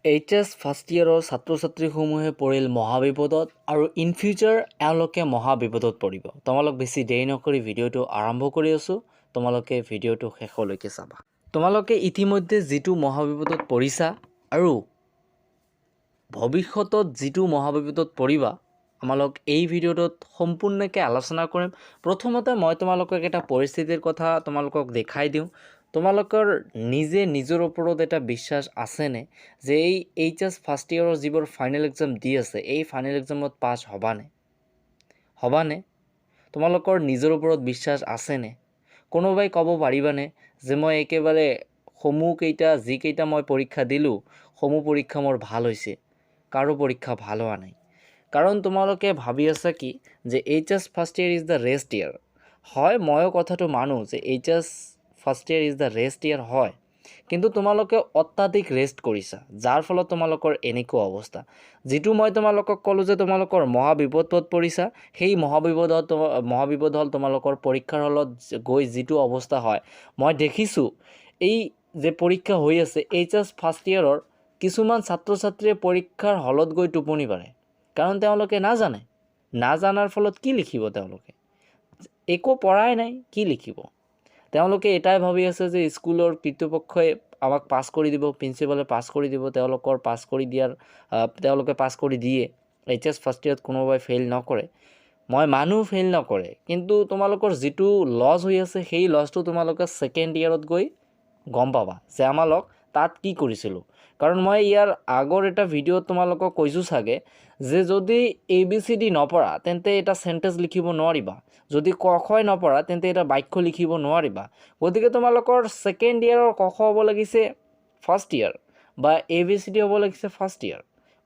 HS first ইয়েৰৰ ছাত্ৰ ছাত্ৰীসমূহে পৰিল মহাবিপদত আৰু ইন ফিউচাৰ এওঁলোকে মহাবিপদত পৰিব। তোমালোক বেছি দেৰি নকৰি ভিডিঅ'টো আৰম্ভ কৰি আছোঁ। তোমালোকে ভিডিঅ'টো শেষলৈকে চাবা। তোমালোকে ইতিমধ্যে যিটো মহাবিপদত পৰিছা আৰু ভৱিষ্যতত যিটো মহাবিপদত পৰিবা, আমালোক এই ভিডিঅ'টোত সম্পূৰ্ণকৈ আলোচনা কৰিম। প্ৰথমতে মই তোমালোকক এটা পৰিস্থিতিৰ কথা তোমালোকক দেখাই দিওঁ। তোমালোকৰ নিজৰ ওপৰত এটা বিশ্বাস আছেনে যে এই এইচএছ ফাৰ্ষ্ট ইয়েৰৰ যিবোৰ ফাইনেল এক্সাম দি আছে, এই ফাইনেল এক্সামত পাছ হ'বানে? তোমালোকৰ নিজৰ ওপৰত বিশ্বাস আছেনে? কোনোবাই ক'ব পাৰিবানে যে মই একেবাৰে যিকেইটা মই পৰীক্ষা দিলোঁ, সমূহ পৰীক্ষা মোৰ ভাল হৈছে? কাৰো পৰীক্ষা ভাল হোৱা নাই। কাৰণ তোমালোকে ভাবি আছা কি যে HS first year is the rest year. হয়, ময়ো কথাটো মানো যে HS first year is the rest year হয়, কিন্তু তোমালোকে অত্যাধিক ৰেষ্ট কৰিছা, যাৰ ফলত তোমালোকৰ এনেকুৱা অৱস্থা। যিটো মই তোমালোকক ক'লোঁ যে তোমালোকৰ মহাবিপদত পৰিছা, সেই মহাবিপদ হ'ল তোমালোকৰ পৰীক্ষাৰ হলত গৈ যিটো অৱস্থা হয়। মই দেখিছোঁ এই যে পৰীক্ষা হৈ আছে এইচএছ ফাৰ্ষ্ট ইয়েৰৰ, কিছুমান ছাত্ৰ ছাত্ৰীয়ে পৰীক্ষাৰ হলত গৈ টোপনি পাৰে, কাৰণ তেওঁলোকে নাজানাৰ ফলত কি লিখিব? তেওঁলোকে একো পঢ়াই নাই, কি লিখিব? তেওঁলোকে এটাই ভাবি আছে যে স্কুলৰ কৰ্তৃপক্ষই আমাক পাছ কৰি দিব, প্ৰিন্সিপালে পাছ কৰি দিব, তেওঁলোকে পাছ কৰি দিয়ে। এইচএছ ফাৰ্ষ্ট ইয়েৰত কোনোবাই ফেইল নকৰে, মই মানুহ ফেইল নকৰে, কিন্তু তোমালোকৰ যিটো লছ হৈ আছে সেই লছটো তোমালোকে ছেকেণ্ড ইয়েৰত গৈ গম পাবা যে আমালোক তাত কি কৰিছিলোঁ। কাৰণ মই ইয়াৰ আগৰ এটা ভিডিঅ'ত তোমালোকক কৈছোঁ চাগে যে যদি ABCD নপঢ়া তেন্তে এটা চেণ্টেঞ্চ লিখিব নোৱাৰিবা, যদি ক খ নপঢ়া তেন্তে এটা বাক্য লিখিব নোৱাৰিবা। গতিকে তোমালোকৰ ছেকেণ্ড ইয়েৰৰ ক খ হ'ব লাগিছে ফাৰ্ষ্ট ইয়েৰ বা ABCD হ'ব লাগিছে ফাৰ্ষ্ট ইয়েৰ।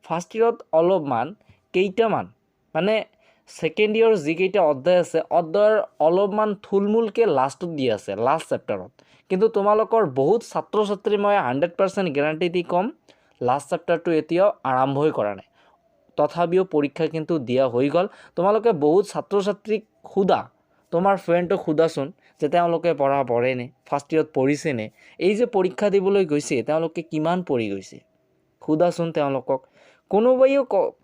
ফাৰ্ষ্ট ইয়েৰত কেইটামান মানে ছেকেণ্ড ইয়েৰৰ যিকেইটা অধ্যায় আছে, অধ্যায়ৰ অলপমান থুলমূলকৈ লাষ্টত দি আছে, লাষ্ট চেপ্টাৰত। কিন্তু তোমালোকৰ বহুত ছাত্ৰ ছাত্ৰী মই 100% গেৰাণ্টি দি ক'ম, লাষ্ট চেপ্টাৰটো এতিয়াও আৰম্ভই কৰা নাই। তথাপিও পৰীক্ষা কিন্তু দিয়া হৈ গ'ল। তোমালোকে বহুত ছাত্ৰ ছাত্ৰীক তোমাৰ ফ্ৰেণ্ডক সোধাচোন যে তেওঁলোকে পঢ়েনে, ফাৰ্ষ্ট ইয়েৰত পঢ়িছেনে? এই যে পৰীক্ষা দিবলৈ গৈছে তেওঁলোকে কিমান পঢ়ি গৈছে সোধাচোন তেওঁলোকক।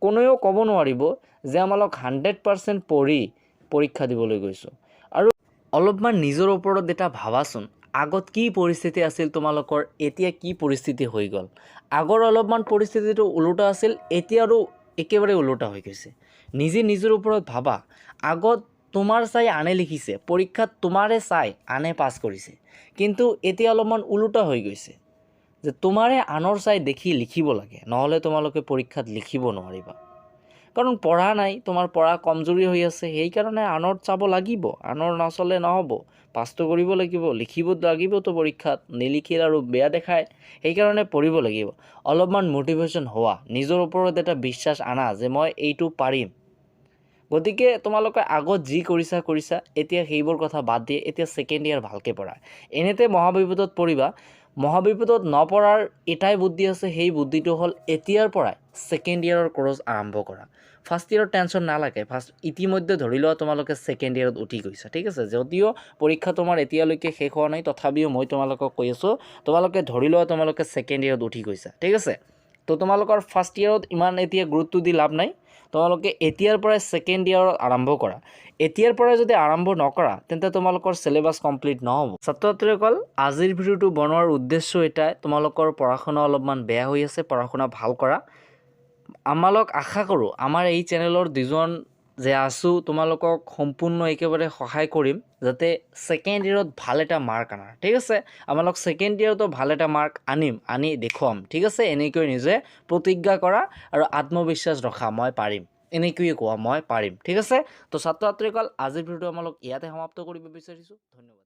কোনেও ক'ব নোৱাৰিব যে আমালোক 100% পঢ়ি পৰীক্ষা দিবলৈ গৈছোঁ। আৰু অলপমান নিজৰ ওপৰত এটা ভাবাচোন, আগত কি পৰিস্থিতি আছিল তোমালোকৰ, এতিয়া কি পৰিস্থিতি হৈ গ'ল। আগৰ অলপমান পৰিস্থিতিটো ওলোটা আছিল, এতিয়া আৰু একেবাৰে ওলোটা হৈ গৈছে। নিজৰ ওপৰত ভাবা। আগত তোমাৰ চাই আনে লিখিছে, পৰীক্ষাত তোমাৰে চাই আনে পাছ কৰিছে, কিন্তু এতিয়া অলপমান ওলোটা হৈ গৈছে যে তোমাৰে আনৰ চাই দেখি লিখিব লাগে, নহ'লে তোমালোকে পৰীক্ষাত লিখিব নোৱাৰিবা। কাৰণ পঢ়া নাই, তোমাৰ পঢ়া কমজোৰি হৈ আছে, সেইকাৰণে আনত চাব লাগিব, আনৰ নচলে নহ'ব, পাছটো কৰিব লাগিব, লিখিব লাগিবতো পৰীক্ষাত, নিলিখিলে আৰু বেয়া দেখায়, সেইকাৰণে পঢ়িব লাগিব। অলপমান মটিভেশ্যন হোৱা, নিজৰ ওপৰত এটা বিশ্বাস আনা যে মই এইটো পাৰিম। গতিকে তোমালোকে আগত যি কৰিছা, এতিয়া সেইবোৰ কথা বাদ দিয়ে, এতিয়া ছেকেণ্ড ইয়েৰ ভালকৈ পঢ়া। এনেতে মহাবিপদত পৰিবা। মহাবিপদত নপৰাৰ এটাই বুদ্ধি আছে, সেই বুদ্ধিটো হ'ল এতিয়াৰ পৰাই ছেকেণ্ড ইয়েৰৰ কোৰ্চ আৰম্ভ কৰা। ফাৰ্ষ্ট ইয়েৰত টেনশ্যন নালাগে, ইতিমধ্যে ধৰি লোৱা তোমালোকে ছেকেণ্ড ইয়েৰত উঠি গৈছা, ঠিক আছে। যদিও পৰীক্ষা তোমাৰ এতিয়ালৈকে শেষ হোৱা নাই, তথাপিও মই তোমালোকক কৈ আছোঁ, তোমালোকে ধৰি লোৱা তোমালোকে ছেকেণ্ড ইয়েৰত উঠি গৈছা, ঠিক আছে। তো তোমালোকৰ ফাৰ্ষ্ট ইয়েৰত ইমান এতিয়া গুৰুত্ব দি লাভ নাই, তোমালোকে এতিয়াৰ পৰাই ছেকেণ্ড ইয়েৰত আৰম্ভ কৰা। এতিয়াৰ পৰাই যদি আৰম্ভ নকৰা তেন্তে তোমালোকৰ চিলেবাছ কমপ্লিট নহ'ব। ছাত্ৰ ছাত্ৰীসকল, আজিৰ ভিডিঅ'টো বনোৱাৰ উদ্দেশ্য এটাই, তোমালোকৰ পঢ়া শুনা অলপমান বেয়া হৈ আছে, পঢ়া শুনা ভাল কৰা। আমালোক আশা কৰোঁ আমাৰ এই চেনেলৰ দুজন যে আছোঁ, তোমালোকক সম্পূৰ্ণ একেবাৰে সহায় কৰিম যাতে ছেকেণ্ড ইয়েৰত ভাল এটা মাৰ্ক আনা, ঠিক আছে। আমালোক ছেকেণ্ড ইয়েৰতো ভাল এটা মাৰ্ক আনি দেখুৱাম, ঠিক আছে। এনেকৈ নিজে প্ৰতিজ্ঞা কৰা আৰু আত্মবিশ্বাস ৰখা, মই পাৰিম, এনেকৈয়ে কোৱা মই পাৰিম, ঠিক আছে। তো ছাত্ৰ ছাত্ৰীসকল, আজিৰ ভিডিঅ'টো আমালোক ইয়াতে সমাপ্ত কৰিব বিচাৰিছোঁ। ধন্যবাদ।